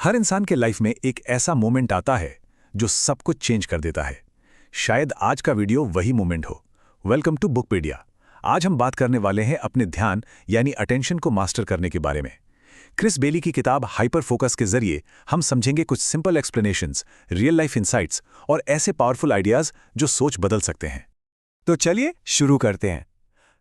हर इंसान के लाइफ में एक ऐसा मोमेंट आता है जो सब कुछ चेंज कर देता है। शायद आज का वीडियो वही मोमेंट हो। Welcome to Bookpedia. आज हम बात करने वाले हैं अपने ध्यान यानी अटेंशन को मास्टर करने के बारे में। क्रिस बेली की किताब हाइपर फोकस के जरिए हम समझेंगे कुछ simple explanations, real life insights और ऐसे पावरफुल आइडियाज जो सोच बदल सकते हैं। तो चलिए शुरू करते हैं।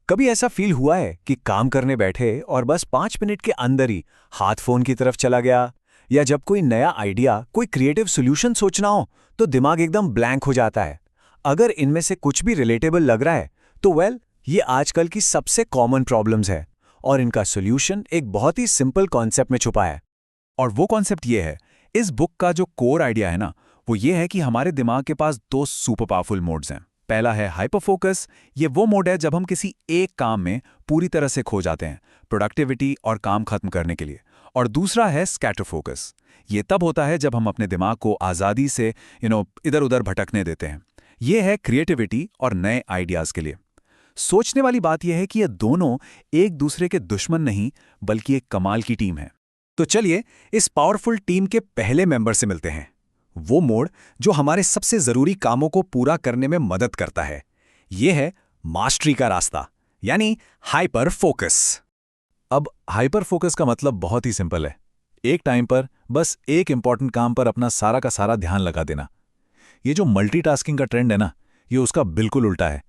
कभी ऐसा फील हुआ है कि काम करने बैठे और बस 5 मिनट के अंदर ही हाथ फोन की तरफ चला गया, या जब कोई नया आइडिया, कोई क्रिएटिव सॉल्यूशन सोचना हो तो दिमाग एकदम ब्लैंक हो जाता है। अगर इनमें से कुछ भी रिलेटेबल लग रहा है तो ये आजकल की सबसे कॉमन प्रॉब्लम्स है और इनका सॉल्यूशन एक बहुत ही सिंपल कॉन्सेप्ट में छुपा है। और वो कॉन्सेप्ट ये है, इस बुक का जो कोर आइडिया है ना, वो ये है कि हमारे दिमाग के पास दो सुपर पावरफुल मोड्स हैं। पहला है हाइपर फोकस। ये वो मोड है जब हम किसी एक काम में पूरी तरह से खो जाते हैं, प्रोडक्टिविटी और काम खत्म करने के लिए। और दूसरा है स्कैटर फोकस। ये तब होता है जब हम अपने दिमाग को आज़ादी से इधर उधर भटकने देते हैं। ये है क्रिएटिविटी और नए आइडियाज़ के लिए। सोचने वाली बात यह है कि ये दोनों एक दूसरे के दुश्मन नहीं, बल्कि एक कमाल की टीम है। तो चलिए इस पावरफुल टीम के पहले मेंबर से मिलते हैं, वो मोड जो हमारे सबसे जरूरी कामों को पूरा करने में मदद करता है। ये है मास्टरी का रास्ता, यानी हाइपर फोकस। अब हाइपर फोकस का मतलब बहुत ही सिंपल है, एक टाइम पर बस एक इंपॉर्टेंट काम पर अपना सारा का सारा ध्यान लगा देना। ये जो मल्टीटास्किंग का ट्रेंड है ना, ये उसका बिल्कुल उल्टा है।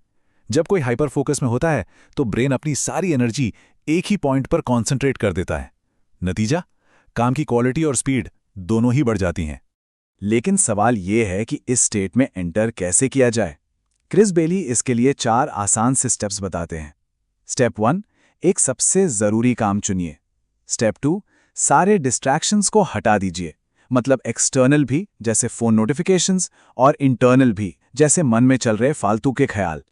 जब कोई हाइपर फोकस में होता है तो ब्रेन अपनी सारी एनर्जी एक ही पॉइंट पर कॉन्सेंट्रेट कर देता है। नतीजा, काम की क्वालिटी और स्पीड दोनों ही बढ़ जाती हैं। लेकिन सवाल ये है कि इस स्टेट में एंटर कैसे किया जाए। क्रिस बेली इसके लिए 4 आसान से स्टेप्स बताते हैं। स्टेप 1, एक सबसे जरूरी काम चुनिए। स्टेप 2, सारे डिस्ट्रैक्शंस को हटा दीजिए, मतलब एक्सटर्नल भी जैसे फोन नोटिफिकेशंस और इंटरनल भी जैसे मन में चल रहे फालतू के ख्याल।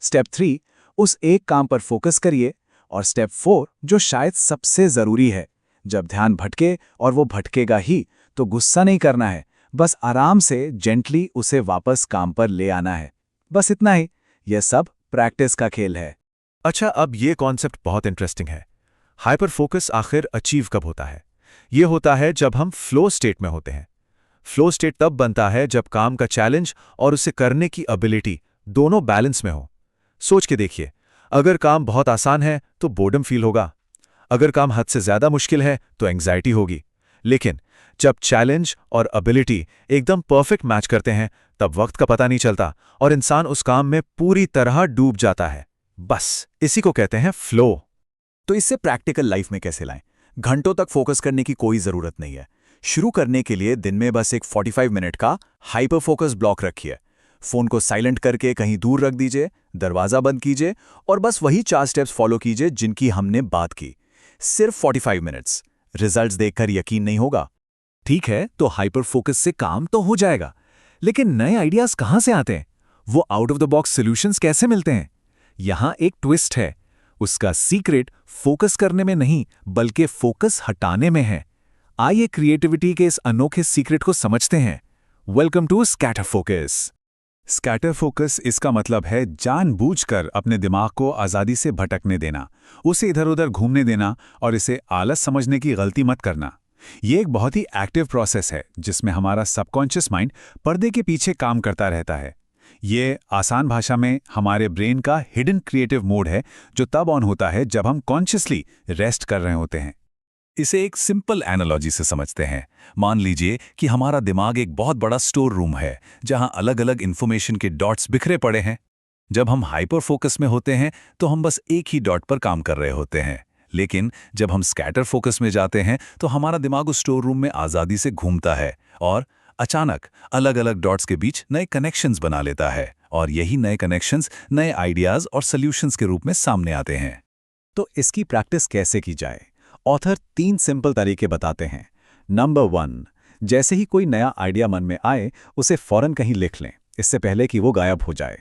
स्टेप 3, उस एक काम पर फोकस करिए। और स्टेप 4, जो शायद सबसे जरूरी है, जब ध्यान भटके, और वो भटकेगा ही, तो गुस्सा नहीं करना है, बस आराम से जेंटली उसे वापस काम पर ले आना है। बस इतना ही। यह सब प्रैक्टिस का खेल है। अच्छा, अब ये कॉन्सेप्ट बहुत इंटरेस्टिंग है। हाइपर फोकस आखिर अचीव कब होता है? ये होता है जब हम फ्लो स्टेट में होते हैं। फ्लो स्टेट तब बनता है जब काम का चैलेंज और उसे करने की एबिलिटी दोनों बैलेंस में हो। सोच के देखिए, अगर काम बहुत आसान है तो बोर्डम फील होगा, अगर काम हद से ज्यादा मुश्किल है तो एंग्जाइटी होगी। लेकिन जब चैलेंज और एबिलिटी एकदम परफेक्ट मैच करते हैं, तब वक्त का पता नहीं चलता और इंसान उस काम में पूरी तरह डूब जाता है। बस इसी को कहते हैं फ्लो। तो इससे प्रैक्टिकल लाइफ में कैसे लाएं? घंटों तक फोकस करने की कोई जरूरत नहीं है। शुरू करने के लिए दिन में बस एक 45 मिनट का हाइपर फोकस ब्लॉक रखिए। फोन को साइलेंट करके कहीं दूर रख दीजिए, दरवाजा बंद कीजिए और बस वही 4 स्टेप्स फॉलो कीजिए जिनकी हमने बात की। सिर्फ 45 मिनट्स। रिजल्ट्स देखकर यकीन नहीं होगा। ठीक है, तो हाइपर फोकस से काम तो हो जाएगा, लेकिन नए आइडियाज कहां से आते हैं? वो out of the box solutions कैसे मिलते हैं? यहां एक ट्विस्ट है। उसका सीक्रेट फोकस करने में नहीं, बल्कि फोकस हटाने में है। आइए क्रिएटिविटी के इस अनोखे सीक्रेट को समझते हैं। Welcome to scatter focus. Scatter focus, इसका मतलब है जानबूझकर अपने दिमाग को आज़ादी से भटकने देना, उसे इधर उधर घूमने देना और इसे आलस समझने की गलती मत करना। ये एक बहुत ही एक्टिव प्रोसेस है जिसमें हमारा सबकॉन्शियस माइंड पर्दे के पीछे काम करता रहता है। ये आसान भाषा में हमारे ब्रेन का हिडन क्रिएटिव मोड है, जो तब ऑन होता है जब हम कॉन्शियसली रेस्ट कर रहे होते हैं। इसे एक सिंपल एनालॉजी से समझते हैं। मान लीजिए कि हमारा दिमाग एक बहुत बड़ा स्टोर रूम है जहां अलग अलग इंफॉर्मेशन के डॉट्स बिखरे पड़े हैं। जब हम हाइपर फोकस में होते हैं तो हम बस एक ही डॉट पर काम कर रहे होते हैं, लेकिन जब हम स्कैटर फोकस में जाते हैं तो हमारा दिमाग उस स्टोर रूम में आज़ादी से घूमता है और अचानक अलग अलग डॉट्स के बीच नए कनेक्शंस बना लेता है, और यही नए कनेक्शंस नए आइडियाज और सॉल्यूशंस के रूप में सामने आते हैं। तो इसकी प्रैक्टिस कैसे की जाए? ऑथर 3 सिंपल तरीके बताते हैं। नंबर 1, जैसे ही कोई नया आइडिया मन में आए, उसे फौरन कहीं लिख लें, इससे पहले कि वो गायब हो जाए।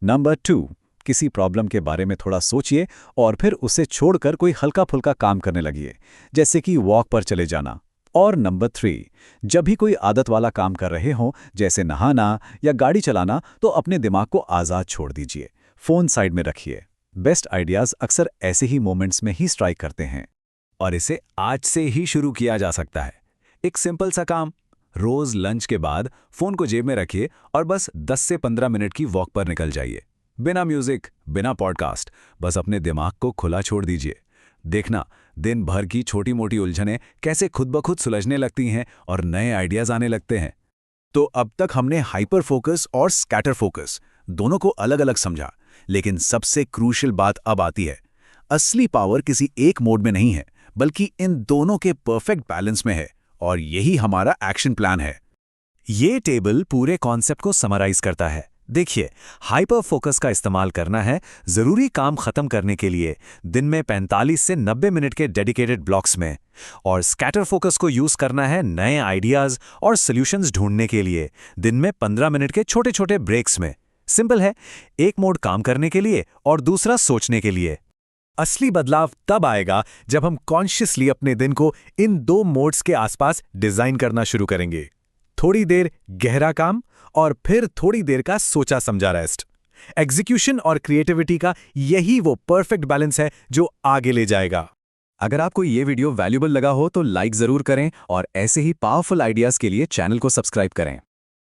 नंबर 2, किसी प्रॉब्लम के बारे में थोड़ा सोचिए और फिर उसे छोड़कर कोई हल्का फुल्का काम करने लगिए, जैसे कि वॉक पर चले जाना। और नंबर 3, जब भी कोई आदत वाला काम कर रहे हों, जैसे नहाना या गाड़ी चलाना, तो अपने दिमाग को आज़ाद छोड़ दीजिए, फोन साइड में रखिए। बेस्ट आइडियाज अक्सर ऐसे ही मोमेंट्स में ही स्ट्राइक करते हैं। और इसे आज से ही शुरू किया जा सकता है। एक सिंपल सा काम, रोज लंच के बाद फोन को जेब में रखिए और बस 10 से 15 मिनट की वॉक पर निकल जाइए। बिना म्यूजिक, बिना पॉडकास्ट, बस अपने दिमाग को खुला छोड़ दीजिए। देखना, दिन भर की छोटी मोटी उलझनें कैसे खुद ब खुद सुलझने लगती हैं और नए आइडियाज आने लगते हैं। तो अब तक हमने हाइपर फोकस और स्कैटर फोकस दोनों को अलग अलग समझा, लेकिन सबसे क्रूशियल बात अब आती है। असली पावर किसी एक मोड में नहीं है, बल्कि इन दोनों के परफेक्ट बैलेंस में है, और यही हमारा एक्शन प्लान है। ये टेबल पूरे कॉन्सेप्ट को समराइज करता है। देखिए, हाइपर फोकस का इस्तेमाल करना है जरूरी काम खत्म करने के लिए दिन में 45 से 90 मिनट के डेडिकेटेड ब्लॉक्स में, और स्कैटर फोकस को यूज करना है नए आइडियाज और सॉल्यूशंस ढूंढने के लिए दिन में 15 मिनट के छोटे छोटे ब्रेक्स में। सिंपल है, एक मोड काम करने के लिए और दूसरा सोचने के लिए। असली बदलाव तब आएगा जब हम कॉन्शियसली अपने दिन को इन दो मोड्स के आसपास डिजाइन करना शुरू करेंगे। थोड़ी देर गहरा काम और फिर थोड़ी देर का सोचा समझा रेस्ट। एग्जीक्यूशन और क्रिएटिविटी का यही वो परफेक्ट बैलेंस है जो आगे ले जाएगा। अगर आपको ये वीडियो वैल्यूएबल लगा हो तो लाइक जरूर करें, और ऐसे ही पावरफुल आइडियाज के लिए चैनल को सब्सक्राइब करें।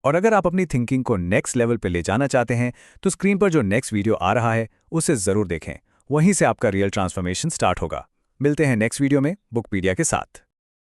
और अगर आप अपनी थिंकिंग को नेक्स्ट लेवल पे ले जाना चाहते हैं तो स्क्रीन पर जो नेक्स्ट वीडियो आ रहा है उसे जरूर देखें। वहीं से आपका रियल ट्रांसफॉर्मेशन स्टार्ट होगा। मिलते हैं नेक्स्ट वीडियो में बुकपीडिया के साथ।